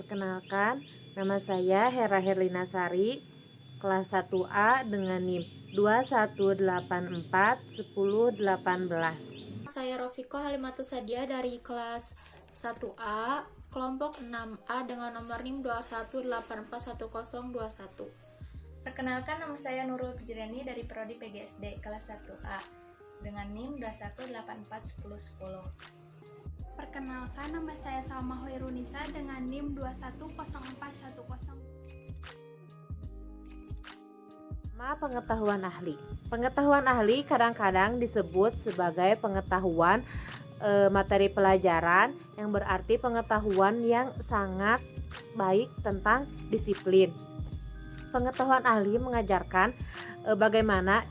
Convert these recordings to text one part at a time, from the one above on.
Perkenalkan, nama saya Hera Herlina Sari, kelas 1A dengan NIM 21841018. Saya Rofiko Halimatus Sadia dari kelas 1A, kelompok 6A dengan nomor NIM 21841021. Perkenalkan, nama saya Nurul Pijriani dari Prodi PGSD kelas 1A dengan NIM 21841010. Perkenalkan, nama saya Salma Hoirunisa dengan NIM 210410. Pengetahuan ahli. Pengetahuan ahli kadang-kadang disebut sebagai pengetahuan materi pelajaran, yang berarti pengetahuan yang sangat baik tentang disiplin. Pengetahuan ahli mengajarkan bagaimana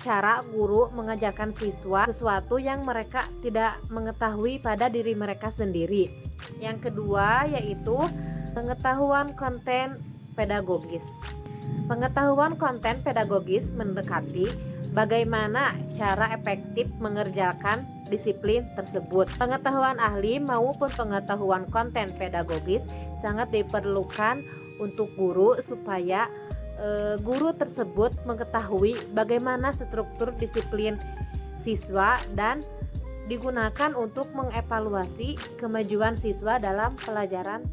cara guru mengajarkan siswa sesuatu yang mereka tidak mengetahui pada diri mereka sendiri. Yang kedua yaitu pengetahuan konten pedagogis. Pengetahuan konten pedagogis mendekati bagaimana cara efektif mengerjakan disiplin tersebut. Pengetahuan ahli maupun pengetahuan konten pedagogis sangat diperlukan untuk guru supaya guru tersebut mengetahui bagaimana struktur disiplin siswa dan digunakan untuk mengevaluasi kemajuan siswa dalam pelajaran.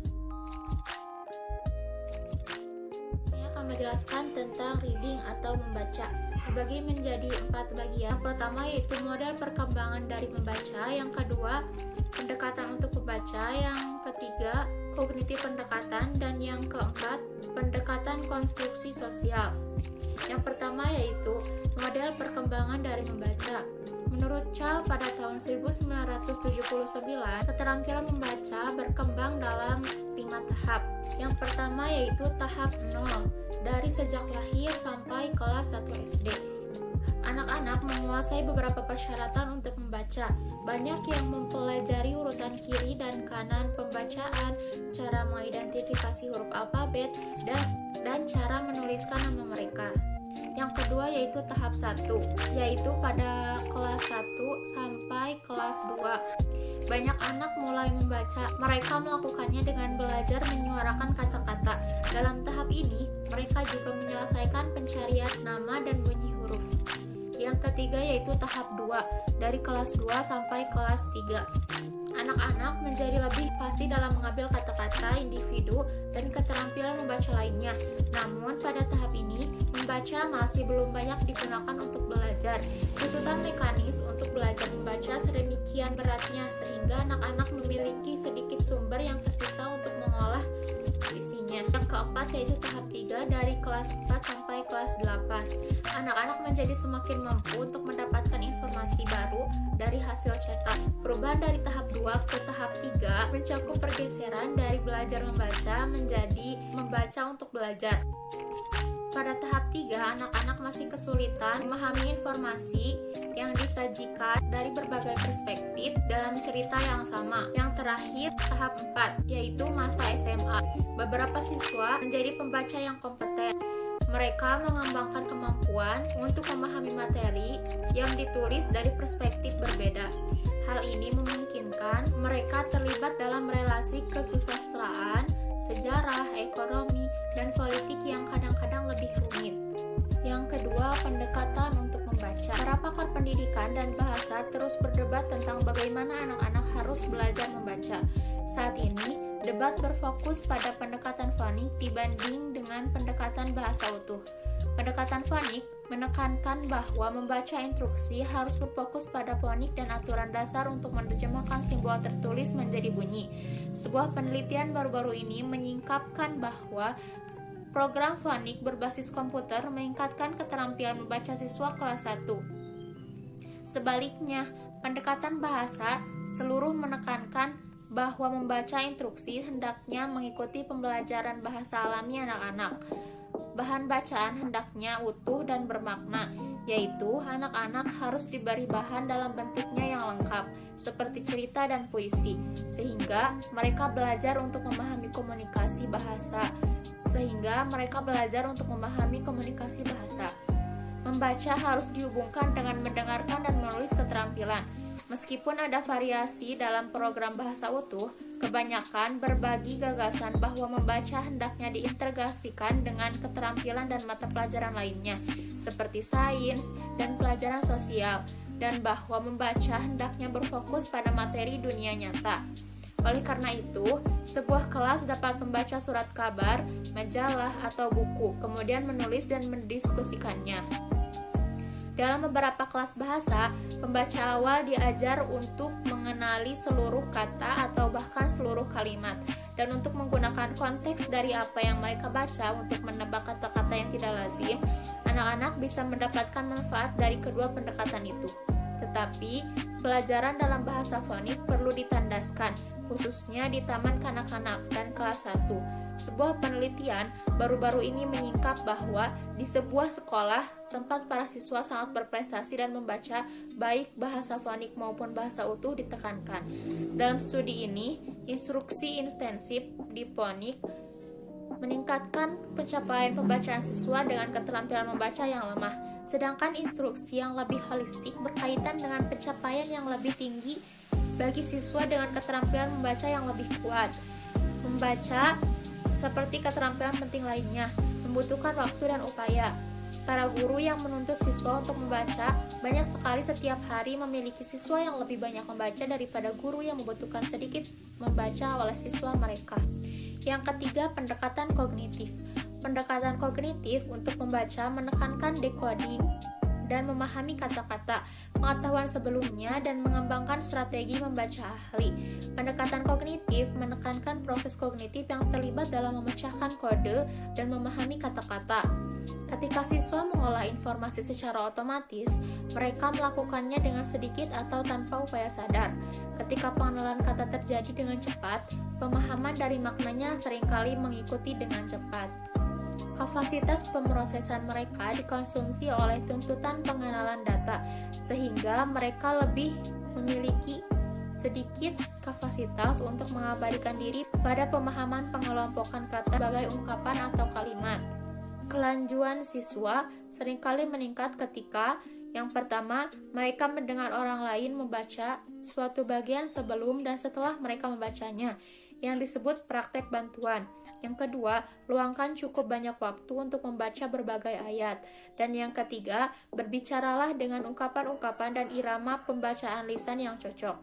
Saya akan menjelaskan tentang reading atau membaca. Dibagi menjadi 4 bagian. Yang pertama yaitu model perkembangan dari membaca, yang kedua pendekatan untuk membaca, yang ketiga kognitif pendekatan, dan yang keempat pendekatan konstruksi sosial. Yang pertama yaitu model perkembangan dari membaca. Menurut Chal pada tahun 1979, keterampilan membaca berkembang dalam 5 tahap. Yang pertama yaitu tahap 0, dari sejak lahir sampai kelas 1 SD. Anak-anak menguasai beberapa persyaratan untuk membaca. Banyak yang mempelajari urutan kiri dan kanan pembacaan, cara mengidentifikasi huruf alfabet, dan cara menuliskan nama mereka. Yang kedua yaitu tahap 1, yaitu pada kelas 1 sampai kelas 2. Banyak anak mulai membaca. Mereka melakukannya dengan belajar menyuarakan kata-kata. Dalam tahap ini, mereka juga menyelesaikan pencarian nama dan bunyi huruf. Yang ketiga yaitu tahap 2, dari kelas 2 sampai kelas 3. Anak-anak menjadi lebih fasih dalam mengambil kata-kata, individu, dan keterampilan membaca lainnya. Namun pada tahap ini, membaca masih belum banyak digunakan untuk belajar. Tuntutan mekanis untuk belajar membaca sedemikian beratnya sehingga anak-anak memiliki sedikit sumber yang tersisa untuk mengolah isinya. Yang keempat yaitu tahap 3, dari kelas 4 sampai kelas 8. Anak-anak menjadi semakin mampu untuk mendapatkan informasi baru dari hasil cetak. Perubahan dari tahap 2 ke tahap 3 mencakup pergeseran dari belajar membaca menjadi membaca untuk belajar. Pada tahap 3, anak-anak masih kesulitan memahami informasi yang disajikan dari berbagai perspektif dalam cerita yang sama. Yang terakhir, tahap 4, yaitu masa SMA. Beberapa siswa menjadi pembaca yang kompeten. Mereka mengembangkan kemampuan untuk memahami materi yang ditulis dari perspektif berbeda. Hal ini memungkinkan mereka terlibat dalam relasi kesusastraan, sejarah, ekonomi, dan politik yang kadang-kadang lebih rumit. Yang kedua, pendekatan untuk membaca. Para pakar pendidikan dan bahasa terus berdebat tentang bagaimana anak-anak harus belajar membaca. Saat ini, debat berfokus pada pendekatan fonik dibanding dengan pendekatan bahasa utuh. Pendekatan fonik menekankan bahwa membaca instruksi harus berfokus pada fonik dan aturan dasar untuk menerjemahkan simbol tertulis menjadi bunyi. Sebuah penelitian baru-baru ini menyingkapkan bahwa program fonik berbasis komputer meningkatkan keterampilan membaca siswa kelas 1. Sebaliknya, pendekatan bahasa seluruh menekankan bahwa membaca instruksi hendaknya mengikuti pembelajaran bahasa alami anak-anak. Bahan bacaan hendaknya utuh dan bermakna, yaitu anak-anak harus diberi bahan dalam bentuknya yang lengkap, seperti cerita dan puisi, sehingga mereka belajar untuk memahami komunikasi bahasa. Membaca harus dihubungkan dengan mendengarkan dan menulis keterampilan. Meskipun ada variasi dalam program bahasa utuh, kebanyakan berbagi gagasan bahwa membaca hendaknya diintegrasikan dengan keterampilan dan mata pelajaran lainnya, seperti sains dan pelajaran sosial, dan bahwa membaca hendaknya berfokus pada materi dunia nyata. Oleh karena itu, sebuah kelas dapat membaca surat kabar, majalah, atau buku, kemudian menulis dan mendiskusikannya. Dalam beberapa kelas bahasa, pembaca awal diajar untuk mengenali seluruh kata atau bahkan seluruh kalimat, dan untuk menggunakan konteks dari apa yang mereka baca untuk menebak kata-kata yang tidak lazim. Anak-anak bisa mendapatkan manfaat dari kedua pendekatan itu. Tetapi, pelajaran dalam bahasa fonik perlu ditandaskan, khususnya di taman kanak-kanak dan kelas 1. Sebuah penelitian baru-baru ini menyingkap bahwa di sebuah sekolah tempat para siswa sangat berprestasi dan membaca baik bahasa fonik maupun bahasa utuh ditekankan. Dalam studi ini, instruksi intensif di fonik meningkatkan pencapaian pembacaan siswa dengan keterampilan membaca yang lemah, sedangkan instruksi yang lebih holistik berkaitan dengan pencapaian yang lebih tinggi bagi siswa dengan keterampilan membaca yang lebih kuat. Membaca, seperti keterampilan penting lainnya, membutuhkan waktu dan upaya. Para guru yang menuntut siswa untuk membaca banyak sekali setiap hari memiliki siswa yang lebih banyak membaca daripada guru yang membutuhkan sedikit membaca oleh siswa mereka. Yang ketiga, pendekatan kognitif. Pendekatan kognitif untuk membaca menekankan decoding dan memahami kata-kata, pengetahuan sebelumnya, dan mengembangkan strategi membaca ahli. Pendekatan kognitif menekankan proses kognitif yang terlibat dalam memecahkan kode dan memahami kata-kata. Ketika siswa mengolah informasi secara otomatis, mereka melakukannya dengan sedikit atau tanpa upaya sadar. Ketika pengenalan kata terjadi dengan cepat, pemahaman dari maknanya seringkali mengikuti dengan cepat. Kapasitas pemrosesan mereka dikonsumsi oleh tuntutan pengenalan data, sehingga mereka lebih memiliki sedikit kapasitas untuk mengabadikan diri pada pemahaman pengelompokan kata sebagai ungkapan atau kalimat. Kelanjuan siswa seringkali meningkat ketika yang pertama, mereka mendengar orang lain membaca suatu bagian sebelum dan setelah mereka membacanya, yang disebut praktek bantuan. Yang kedua, luangkan cukup banyak waktu untuk membaca berbagai ayat. Dan yang ketiga, berbicaralah dengan ungkapan-ungkapan dan irama pembacaan lisan yang cocok.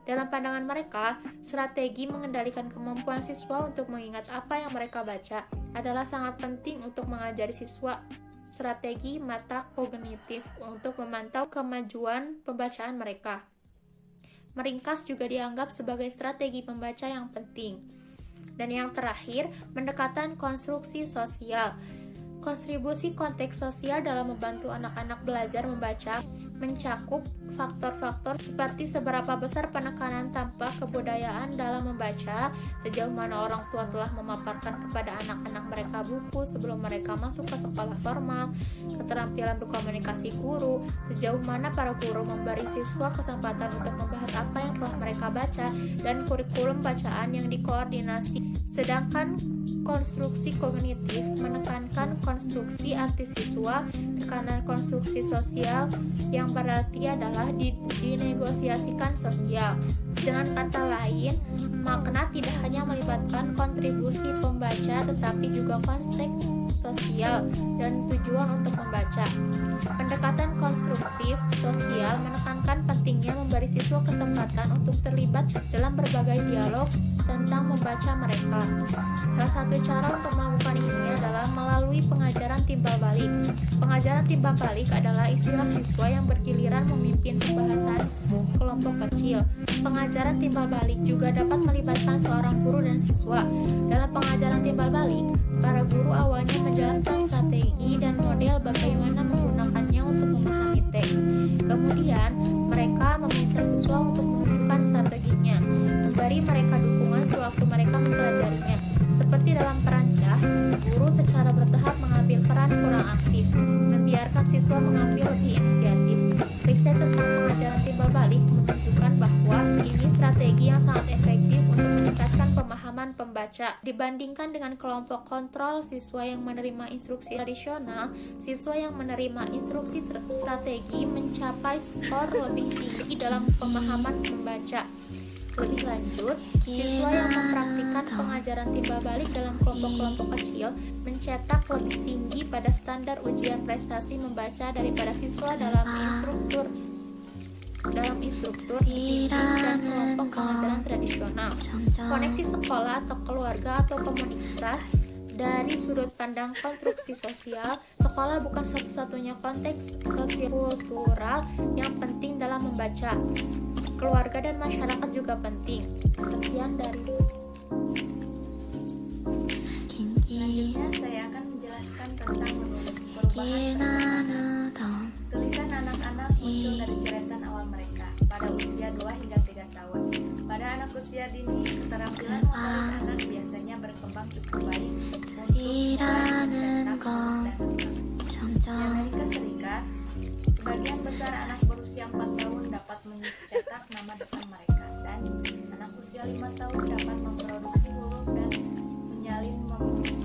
Dalam pandangan mereka, strategi mengendalikan kemampuan siswa untuk mengingat apa yang mereka baca adalah sangat penting untuk mengajari siswa strategi mata kognitif untuk memantau kemajuan pembacaan mereka. Meringkas juga dianggap sebagai strategi pembaca yang penting. Dan yang terakhir, pendekatan konstruksi sosial. Kontribusi konteks sosial dalam membantu anak-anak belajar membaca mencakup faktor-faktor seperti seberapa besar penekanan tanpa kebudayaan dalam membaca, sejauh mana orang tua telah memaparkan kepada anak-anak mereka buku sebelum mereka masuk ke sekolah formal, keterampilan berkomunikasi guru, sejauh mana para guru memberi siswa kesempatan untuk membahas apa yang telah mereka baca, dan kurikulum bacaan yang dikoordinasi. Sedangkan konstruksi kognitif menekankan konstruksi arti siswa, tekanan konstruksi sosial yang berarti adalah dinegosiasikan sosial. Dengan kata lain, makna tidak hanya melibatkan kontribusi pembaca tetapi juga konteks sosial dan tujuan untuk membaca. Pendekatan konstruksif sosial menekankan pentingnya memberi siswa kesempatan untuk terlibat dalam berbagai dialog tentang membaca mereka. Salah satu cara untuk melakukan ini adalah melalui pengajaran timbal balik. Pengajaran timbal balik adalah istilah siswa yang bergiliran memimpin pembahasan kelompok kecil. Pengajaran timbal balik juga dapat melibatkan seorang guru dan siswa. Dalam pengajaran timbal balik, para guru awalnya menjelaskan strategi dan model bagaimana menggunakannya untuk memahami teks. Kemudian, mereka meminta siswa untuk menunjukkan strateginya, memberi mereka dukungan sewaktu mereka mempelajarinya. Seperti dalam perancah, guru secara bertahap mengambil peran kurang aktif, membiarkan siswa mengambil lebih inisiatif. Riset tentang pengajaran timbal balik menunjukkan bahwa ini strategi yang sangat efektif untuk meningkatkan pemahaman pembaca membaca. Dibandingkan dengan kelompok kontrol siswa yang menerima instruksi tradisional, siswa yang menerima instruksi strategi mencapai skor lebih tinggi dalam pemahaman membaca. Lebih lanjut, siswa yang mempraktikkan pengajaran timbal balik dalam kelompok-kelompok kecil mencetak lebih tinggi pada standar ujian prestasi membaca daripada siswa dalam instruktur dididik dan kelompok pengajaran tradisional. Koneksi sekolah atau keluarga atau komunitas. Dari sudut pandang konstruksi sosial, sekolah bukan satu-satunya konteks sosio-kultural yang penting dalam membaca. Keluarga dan masyarakat juga penting. Sekian dari Selanjutnya saya akan menjelaskan tentang menulis perubahan perkembangan. Tulisan anak-anak muncul dari coretan awal mereka pada usia 2 hingga 3 tahun. Pada anak usia dini, keterampilan motorik anak biasanya berkembang cukup baik untuk mulai mencetak huruf dan angka. Di Amerika Serikat, sebagian besar anak berusia 4 tahun dapat mencetak nama depan mereka, dan anak usia 5 tahun dapat memproduksi huruf dan menyalin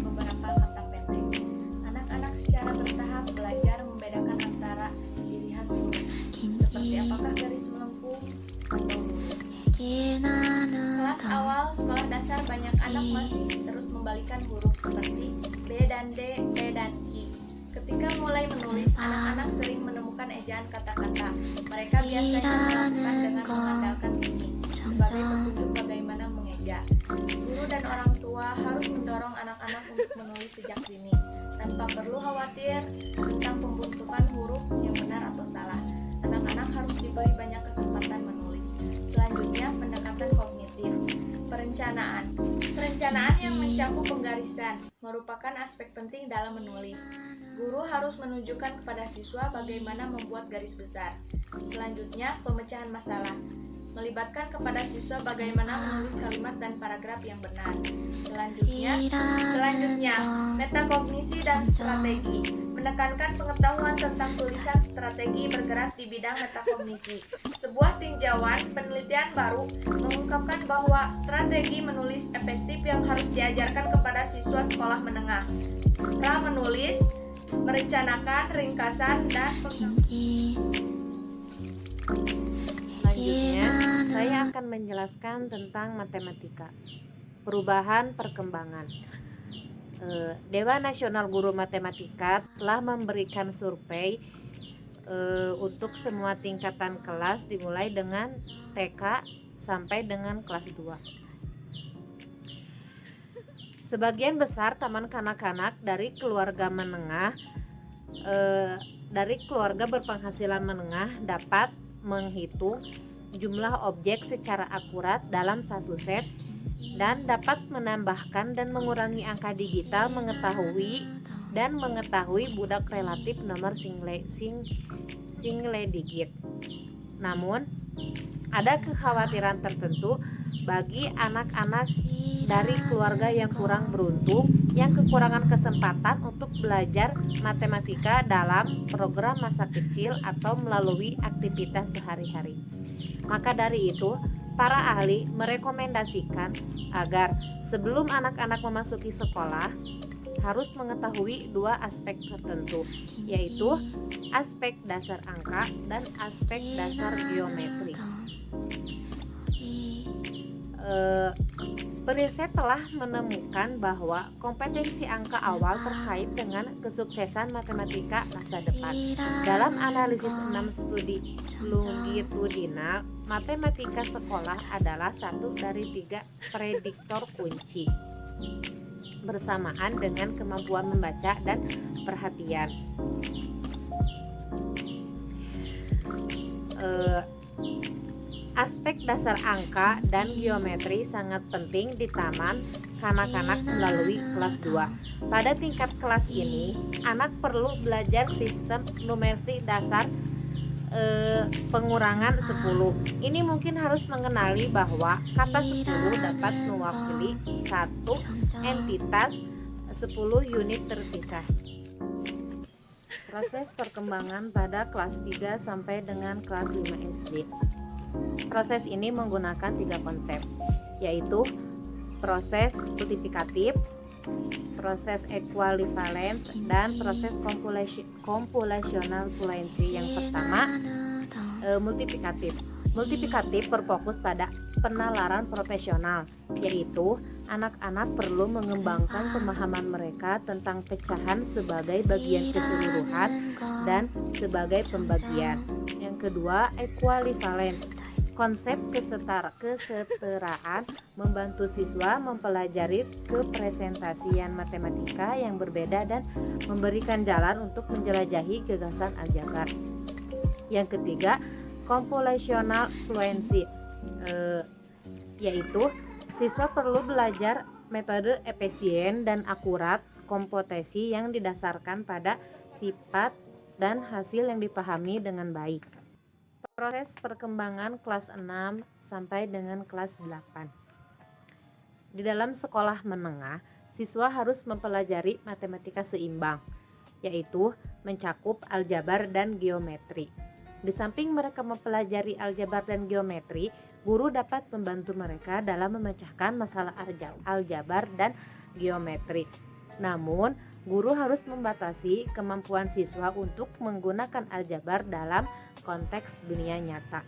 beberapa kata pendek. Anak-anak secara bertahap belajar membedakan antara ciri khas huruf, seperti apakah garis melengkung atau lurus. Kelas awal sekolah dasar, banyak anak masih terus membalikan huruf seperti B dan D, P dan Q. Ketika mulai menulis, anak-anak sering menemukan ejaan kata-kata. Mereka biasanya melakukan dengan mengandalkan bunyi sebagai petunjuk bagaimana mengeja. Guru dan orang tua harus mendorong anak-anak untuk menulis sejak dini, tanpa perlu khawatir tentang pembentukan huruf yang benar atau salah. Anak-anak harus diberi banyak kesempatan menulis. Selanjutnya, pendekatan kognitif. Perencanaan. Perencanaan yang mencakup penggarisan merupakan aspek penting dalam menulis. Guru harus menunjukkan kepada siswa bagaimana membuat garis besar. Selanjutnya, pemecahan masalah. Melibatkan kepada siswa bagaimana menulis kalimat dan paragraf yang benar. Selanjutnya, metakognisi dan strategi. Menekankan pengetahuan tentang tulisan strategi bergerak di bidang metakognisi. Sebuah tinjauan penelitian baru mengungkapkan bahwa strategi menulis efektif yang harus diajarkan kepada siswa sekolah menengah. Menulis, merencanakan, ringkasan, dan Selanjutnya, saya akan menjelaskan tentang matematika. Perubahan perkembangan. Dewan Nasional Guru Matematika telah memberikan survei untuk semua tingkatan kelas dimulai dengan TK sampai dengan kelas 2. Sebagian besar taman kanak-kanak dari keluarga menengah dari keluarga berpenghasilan menengah dapat menghitung jumlah objek secara akurat dalam satu set dan dapat menambahkan dan mengurangi angka digital, mengetahui budak relatif nomor single digit. Namun, ada kekhawatiran tertentu bagi anak-anak dari keluarga yang kurang beruntung yang kekurangan kesempatan untuk belajar matematika dalam program masa kecil atau melalui aktivitas sehari-hari. Maka dari itu, para ahli merekomendasikan agar sebelum anak-anak memasuki sekolah harus mengetahui dua aspek tertentu, yaitu aspek dasar angka dan aspek dasar geometri. Riset telah menemukan bahwa kompetensi angka awal terkait dengan kesuksesan matematika masa depan. Dalam analisis 6 studi longitudinal, matematika sekolah adalah satu dari 3 prediktor kunci, bersamaan dengan kemampuan membaca dan perhatian. Aspek dasar angka dan geometri sangat penting di taman kanak-kanak melalui kelas 2. Pada tingkat kelas ini, anak perlu belajar sistem numerasi dasar pengurangan 10. Ini mungkin harus mengenali bahwa kata 10 dapat mewakili satu entitas 10 unit terpisah. Proses perkembangan pada kelas 3 sampai dengan kelas 5 SD. Proses ini menggunakan 3 konsep, yaitu proses multiplikatif, proses equivalence, dan proses computational fluency. Yang pertama, multiplikatif. Multiplikatif berfokus pada penalaran profesional, yaitu anak-anak perlu mengembangkan pemahaman mereka tentang pecahan sebagai bagian keseluruhan dan sebagai pembagian. Yang kedua, equivalence. Konsep kesetaraan membantu siswa mempelajari kepresentasian matematika yang berbeda dan memberikan jalan untuk menjelajahi gagasan aljabar. Yang ketiga, computational fluency, yaitu siswa perlu belajar metode efisien dan akurat komputasi yang didasarkan pada sifat dan hasil yang dipahami dengan baik. Proses perkembangan kelas 6 sampai dengan kelas 8. Di dalam sekolah menengah, siswa harus mempelajari matematika seimbang, yaitu mencakup aljabar dan geometri. Di samping mereka mempelajari aljabar dan geometri, guru dapat membantu mereka dalam memecahkan masalah aljabar dan geometri. Namun, guru harus membatasi kemampuan siswa untuk menggunakan aljabar dalam konteks dunia nyata.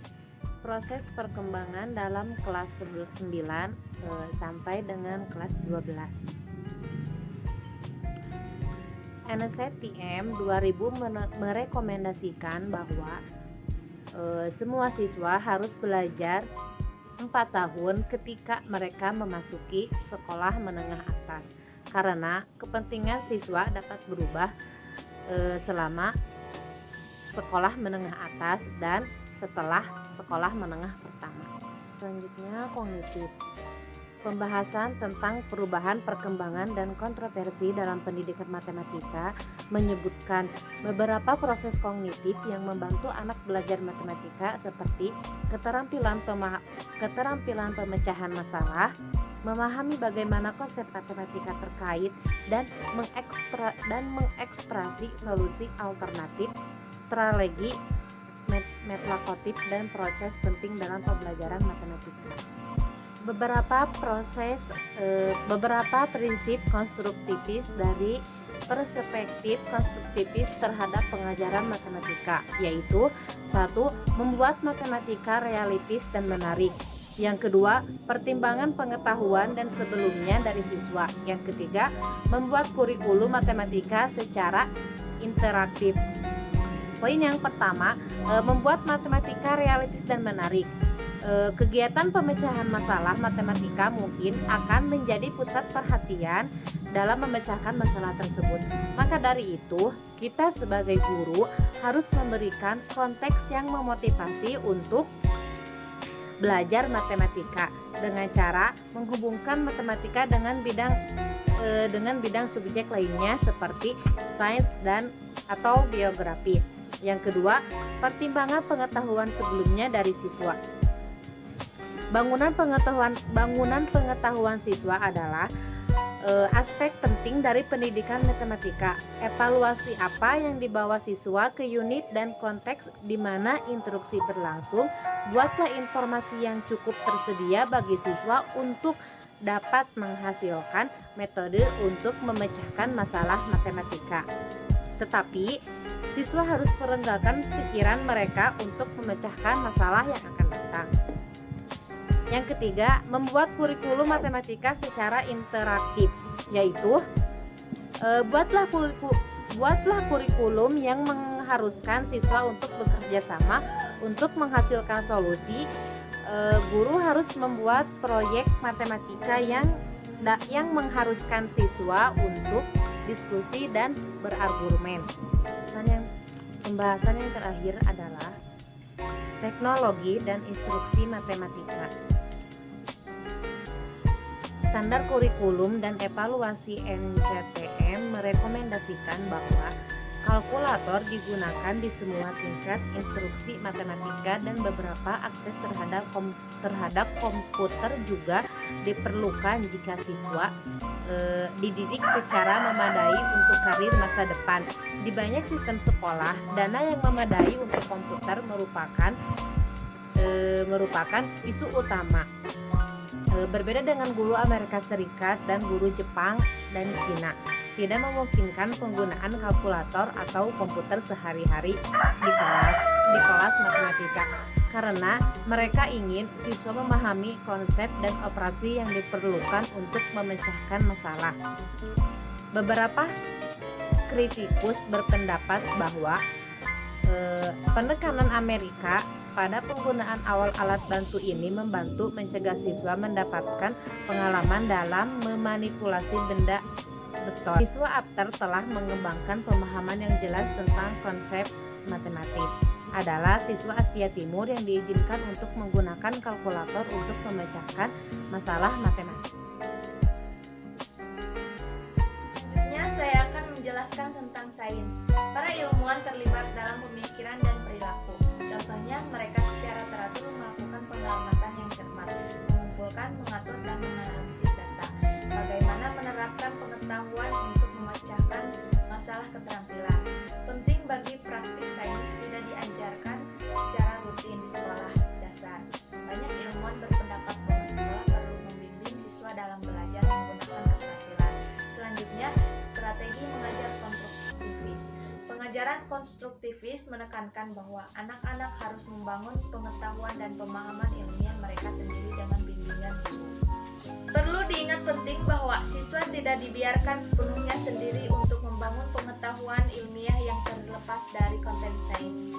Proses perkembangan dalam kelas 9 sampai dengan kelas 12. NSTM 2000 merekomendasikan bahwa semua siswa harus belajar 4 tahun ketika mereka memasuki sekolah menengah atas, karena kepentingan siswa dapat berubah selama sekolah menengah atas dan setelah sekolah menengah pertama. Selanjutnya, kognitif. Pembahasan tentang perubahan, perkembangan, dan kontroversi dalam pendidikan matematika menyebutkan beberapa proses kognitif yang membantu anak belajar matematika seperti keterampilan pemecahan masalah, memahami bagaimana konsep matematika terkait, dan mengekspresi solusi alternatif, strategi metodologi, dan proses penting dalam pembelajaran matematika. Beberapa prinsip konstruktivis dari perspektif konstruktivis terhadap pengajaran matematika, yaitu 1. Membuat matematika realistis dan menarik. Yang kedua, pertimbangan pengetahuan dan sebelumnya dari siswa. Yang ketiga, membuat kurikulum matematika secara interaktif. Poin yang pertama, membuat matematika realistis dan menarik. Kegiatan pemecahan masalah matematika mungkin akan menjadi pusat perhatian dalam memecahkan masalah tersebut. Maka dari itu, kita sebagai guru harus memberikan konteks yang memotivasi untuk belajar matematika dengan cara menghubungkan matematika dengan bidang subjek lainnya seperti sains dan atau geografi. Yang kedua, pertimbangan pengetahuan sebelumnya dari siswa. Bangunan pengetahuan siswa adalah aspek penting dari pendidikan matematika. Evaluasi apa yang dibawa siswa ke unit dan konteks di mana instruksi berlangsung. Buatlah informasi yang cukup tersedia bagi siswa untuk dapat menghasilkan metode untuk memecahkan masalah matematika. Tetapi siswa harus merenggakan pikiran mereka untuk memecahkan masalah yang akan datang. Yang ketiga, membuat kurikulum matematika secara interaktif, yaitu buatlah kurikulum yang mengharuskan siswa untuk bekerja sama untuk menghasilkan solusi. Guru harus membuat proyek matematika yang mengharuskan siswa untuk diskusi dan berargumen. Pembahasan yang terakhir adalah teknologi dan instruksi matematika. Standar kurikulum dan evaluasi NCTM merekomendasikan bahwa kalkulator digunakan di semua tingkat instruksi matematika dan beberapa akses terhadap komputer juga diperlukan jika siswa dididik secara memadai untuk karir masa depan. Di banyak sistem sekolah, dana yang memadai untuk komputer merupakan isu utama. Berbeda dengan guru Amerika Serikat dan guru Jepang dan Cina, tidak memungkinkan penggunaan kalkulator atau komputer sehari-hari di kelas matematika karena mereka ingin siswa memahami konsep dan operasi yang diperlukan untuk memecahkan masalah. Beberapa kritikus berpendapat bahwa penekanan Amerika pada penggunaan awal alat bantu ini membantu mencegah siswa mendapatkan pengalaman dalam memanipulasi benda beton. Siswa Apter telah mengembangkan pemahaman yang jelas tentang konsep matematis. Adalah siswa Asia Timur yang diizinkan untuk menggunakan kalkulator untuk memecahkan masalah matematik. Selanjutnya saya akan menjelaskan tentang sains. Para ilmuwan terlibat dalam pemikiran dan perilaku. Contohnya, mereka secara teratur melakukan pengamatan yang cermat, mengumpulkan, mengatur, dan menganalisis data. Bagaimana menerapkan pengetahuan untuk memecahkan masalah keterampilan. Penting bagi praktik sains tidak diajarkan secara rutin di sekolah dasar. Banyak ilmuwan berpendapat bahwa sekolah perlu membimbing siswa dalam belajar menggunakan keterampilan. Selanjutnya, strategi mengajar konstruktivis. Pengajaran konstruktivis menekankan bahwa anak-anak harus membangun pengetahuan dan pemahaman ilmiah mereka sendiri dengan bimbingan guru. Perlu diingat penting bahwa siswa tidak dibiarkan sepenuhnya sendiri untuk membangun pengetahuan ilmiah yang terlepas dari konten sains.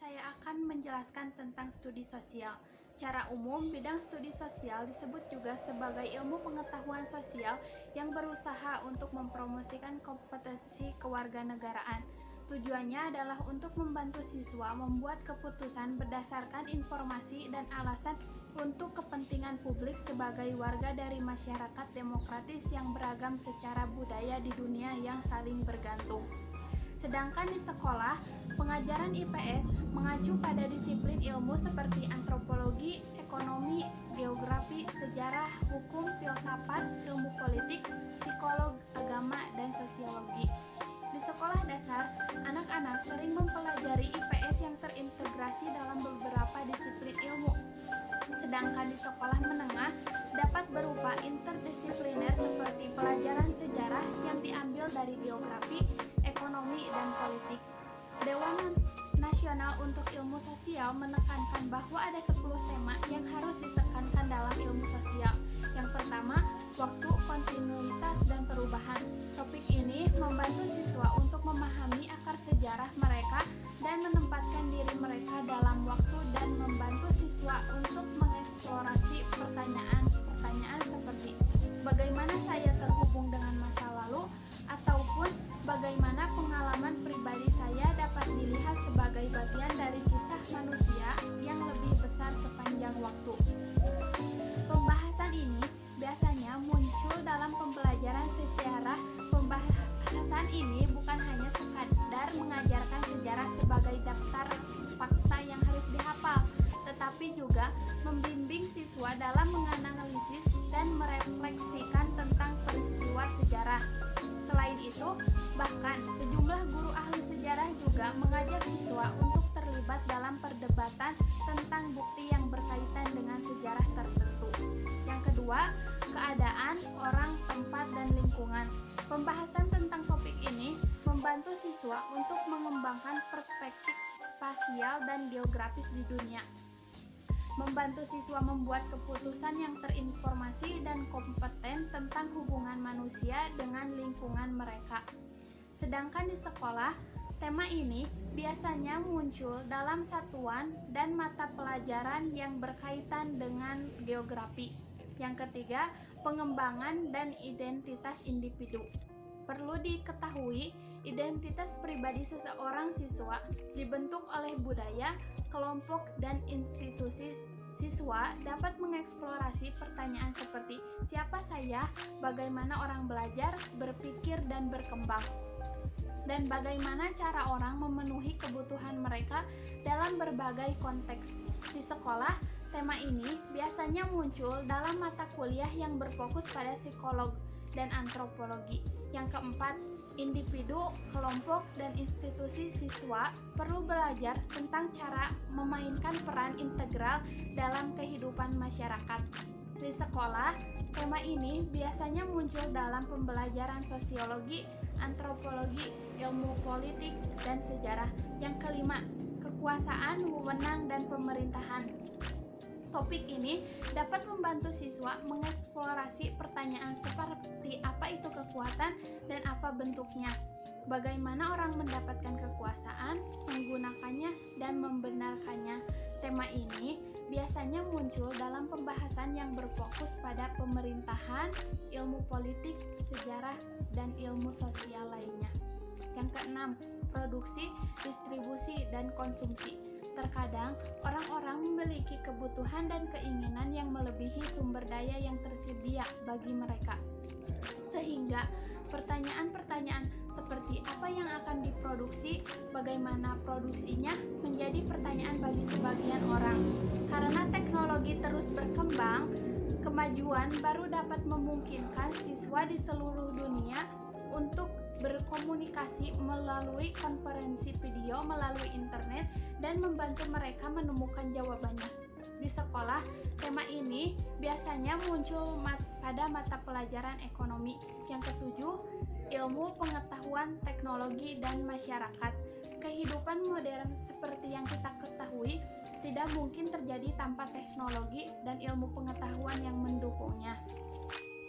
Saya akan menjelaskan tentang studi sosial. Secara umum, bidang studi sosial disebut juga sebagai ilmu pengetahuan sosial yang berusaha untuk mempromosikan kompetensi kewarganegaraan. Tujuannya adalah untuk membantu siswa membuat keputusan berdasarkan informasi dan alasan untuk kepentingan publik sebagai warga dari masyarakat demokratis yang beragam secara budaya di dunia yang saling bergantung. Sedangkan di sekolah, pengajaran IPS mengacu pada disiplin ilmu seperti antropologi, ekonomi, geografi, sejarah, hukum, filsafat, ilmu politik, psikolog, agama, dan sosiologi. Di sekolah dasar, anak-anak sering mempelajari IPS yang terintegrasi dalam beberapa disiplin ilmu. Sedangkan di sekolah menengah dapat berupa interdisipliner seperti pelajaran sejarah yang diambil dari geografi, ekonomi, dan politik. Dewan Nasional untuk Ilmu Sosial menekankan bahwa ada 10 tema yang harus ditekankan dalam ilmu sosial. Yang pertama, waktu, kontinuitas, dan perubahan. Topik ini membantu siswa untuk memahami akar sejarah mereka dan menempatkan diri mereka dalam waktu dan membantu siswa untuk mengeksplorasi pertanyaan-pertanyaan seperti bagaimana saya terhubung dengan masa lalu ataupun bagaimana pengalaman pribadi saya dapat dilihat sebagai bagian dari kisah manusia yang lebih besar sepanjang waktu. Pembahasan ini biasanya muncul dalam pembelajaran sejarah. Pembahasan ini bukan hanya sekadar mengajarkan sejarah sebagai daftar fakta yang harus dihafal, tetapi juga membimbing siswa dalam menganalisis dan merefleksikan tentang peristiwa sejarah. Selain itu, bahkan sejumlah guru ahli sejarah juga mengajak siswa untuk terlibat dalam perdebatan tentang bukti yang berkaitan dengan sejarah tertentu. Yang kedua, keadaan, orang, tempat, dan lingkungan. Pembahasan tentang topik ini membantu siswa untuk mengembangkan perspektif spasial dan geografis di dunia. Membantu siswa membuat keputusan yang terinformasi dan kompeten tentang hubungan manusia dengan lingkungan mereka. Sedangkan di sekolah, tema ini biasanya muncul dalam satuan dan mata pelajaran yang berkaitan dengan geografi. Yang ketiga, pengembangan dan identitas individu. Perlu diketahui, identitas pribadi seseorang siswa dibentuk oleh budaya, kelompok, dan institusi. Siswa dapat mengeksplorasi pertanyaan seperti siapa saya, bagaimana orang belajar, berpikir, dan berkembang, dan bagaimana cara orang memenuhi kebutuhan mereka dalam berbagai konteks. Di sekolah, tema ini biasanya muncul dalam mata kuliah yang berfokus pada psikolog dan antropologi. Yang keempat, Individu, kelompok, dan institusi siswa perlu belajar tentang cara memainkan peran integral dalam kehidupan masyarakat. Di sekolah, tema ini biasanya muncul dalam pembelajaran sosiologi, antropologi, ilmu politik, dan sejarah. Yang kelima, kekuasaan, wewenang, dan pemerintahan. Topik ini dapat membantu siswa mengeksplorasi pertanyaan seperti apa itu kekuatan dan apa bentuknya, bagaimana orang mendapatkan kekuasaan, menggunakannya, dan membenarkannya. Tema ini biasanya muncul dalam pembahasan yang berfokus pada pemerintahan, ilmu politik, sejarah, dan ilmu sosial lainnya. Yang keenam, produksi, distribusi, dan konsumsi. Terkadang, orang-orang memiliki kebutuhan dan keinginan yang melebihi sumber daya yang tersedia bagi mereka. Sehingga, pertanyaan-pertanyaan seperti apa yang akan diproduksi, bagaimana produksinya, menjadi pertanyaan bagi sebagian orang. Karena teknologi terus berkembang, kemajuan baru dapat memungkinkan siswa di seluruh dunia untuk berkomunikasi melalui konferensi video, melalui internet, dan membantu mereka menemukan jawabannya. Di sekolah, tema ini biasanya muncul pada mata pelajaran ekonomi. Yang ketujuh, ilmu pengetahuan, teknologi, dan masyarakat. Kehidupan modern seperti yang kita ketahui tidak mungkin terjadi tanpa teknologi dan ilmu pengetahuan yang mendukungnya.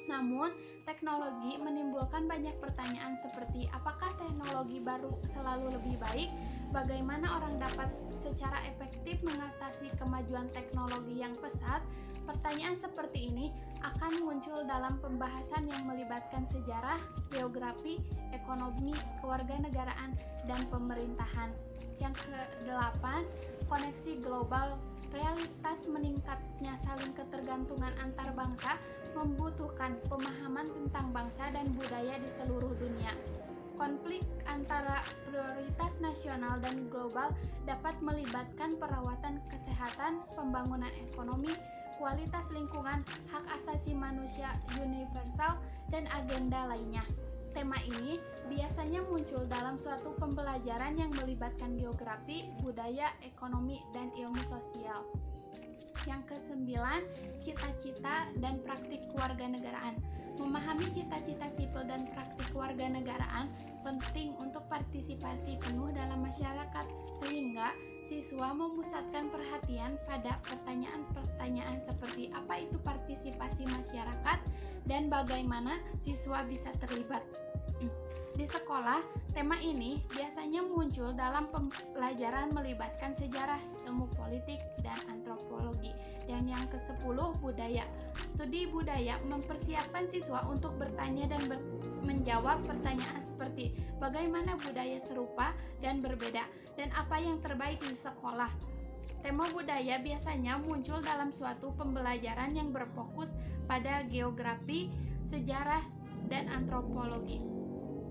Namun, teknologi menimbulkan banyak pertanyaan seperti apakah teknologi baru selalu lebih baik? Bagaimana orang dapat secara efektif mengatasi kemajuan teknologi yang pesat? Pertanyaan seperti ini akan muncul dalam pembahasan yang melibatkan sejarah, geografi, ekonomi, kewarganegaraan, dan pemerintahan. Yang ke-8, koneksi global. Realitas meningkatnya saling ketergantungan antar bangsa membutuhkan pemahaman tentang bangsa dan budaya di seluruh dunia. Konflik antara prioritas nasional dan global dapat melibatkan perawatan kesehatan, pembangunan ekonomi, kualitas lingkungan, hak asasi manusia universal, dan agenda lainnya. Tema ini biasanya muncul dalam suatu pembelajaran yang melibatkan geografi, budaya, ekonomi, dan ilmu sosial. Yang ke-9, cita-cita dan praktik kewarganegaraan. Memahami cita-cita sipil dan praktik kewarganegaraan penting untuk partisipasi penuh dalam masyarakat, sehingga siswa memusatkan perhatian pada pertanyaan-pertanyaan seperti apa itu partisipasi masyarakat dan bagaimana siswa bisa terlibat. Di sekolah, tema ini biasanya muncul dalam pembelajaran melibatkan sejarah, ilmu politik, dan antropologi. Dan yang ke-10, budaya. Studi budaya mempersiapkan siswa untuk bertanya dan menjawab pertanyaan seperti bagaimana budaya serupa dan berbeda, dan apa yang terbaik di sekolah. Tema budaya biasanya muncul dalam suatu pembelajaran yang berfokus pada geografi, sejarah, dan antropologi,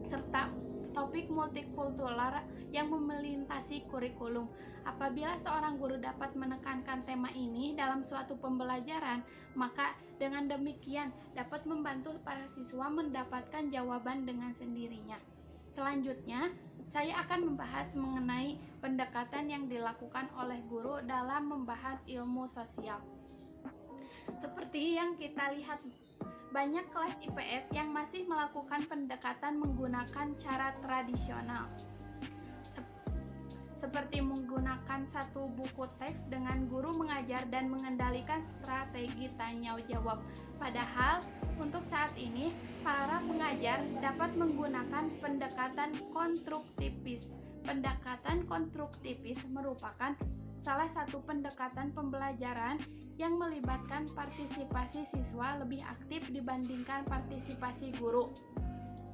serta topik multikultural yang melintasi kurikulum. Apabila seorang guru dapat menekankan tema ini dalam suatu pembelajaran, maka dengan demikian dapat membantu para siswa mendapatkan jawaban dengan sendirinya. Selanjutnya, saya akan membahas mengenai pendekatan yang dilakukan oleh guru dalam membahas ilmu sosial. Seperti yang kita lihat, banyak kelas IPS yang masih melakukan pendekatan menggunakan cara tradisional, seperti menggunakan satu buku teks dengan guru mengajar dan mengendalikan strategi tanya jawab. Padahal, untuk saat ini, para pengajar dapat menggunakan pendekatan konstruktivis. Pendekatan konstruktivis merupakan salah satu pendekatan pembelajaran yang melibatkan partisipasi siswa lebih aktif dibandingkan partisipasi guru.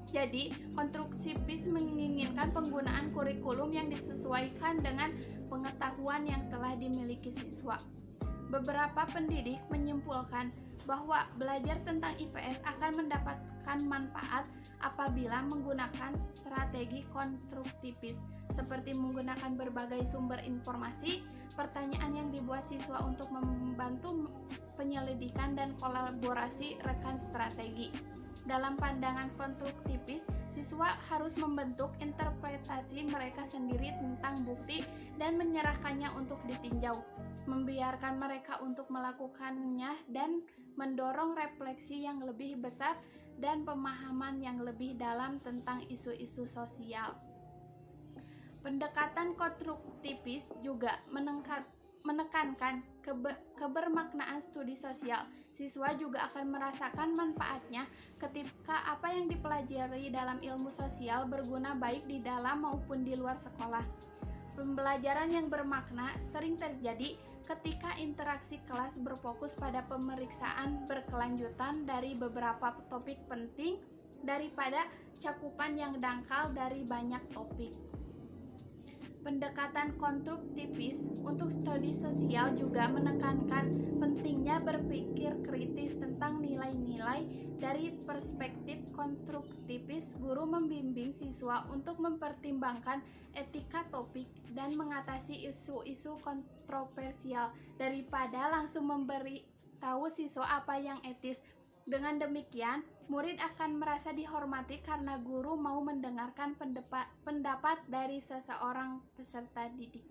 Jadi, konstruktivis menginginkan penggunaan kurikulum yang disesuaikan dengan pengetahuan yang telah dimiliki siswa. Beberapa pendidik menyimpulkan bahwa belajar tentang IPS akan mendapatkan manfaat apabila menggunakan strategi konstruktivis, seperti menggunakan berbagai sumber informasi, pertanyaan yang dibuat siswa untuk membantu penyelidikan dan kolaborasi rekan strategi. Dalam pandangan konstruktivis, siswa harus membentuk interpretasi mereka sendiri tentang bukti dan menyerahkannya untuk ditinjau, membiarkan mereka untuk melakukannya dan mendorong refleksi yang lebih besar dan pemahaman yang lebih dalam tentang isu-isu sosial. Pendekatan konstruktivis juga menekankan kebermaknaan studi sosial. Siswa juga akan merasakan manfaatnya ketika apa yang dipelajari dalam ilmu sosial berguna baik di dalam maupun di luar sekolah. Pembelajaran yang bermakna sering terjadi ketika interaksi kelas berfokus pada pemeriksaan berkelanjutan dari beberapa topik penting daripada cakupan yang dangkal dari banyak topik. Pendekatan konstruktivis untuk studi sosial juga menekankan pentingnya berpikir kritis tentang nilai-nilai. Dari perspektif konstruktivis, guru membimbing siswa untuk mempertimbangkan etika topik dan mengatasi isu-isu kontroversial daripada langsung memberi tahu siswa apa yang etis. Dengan demikian, murid akan merasa dihormati karena guru mau mendengarkan pendapat dari seseorang peserta didik.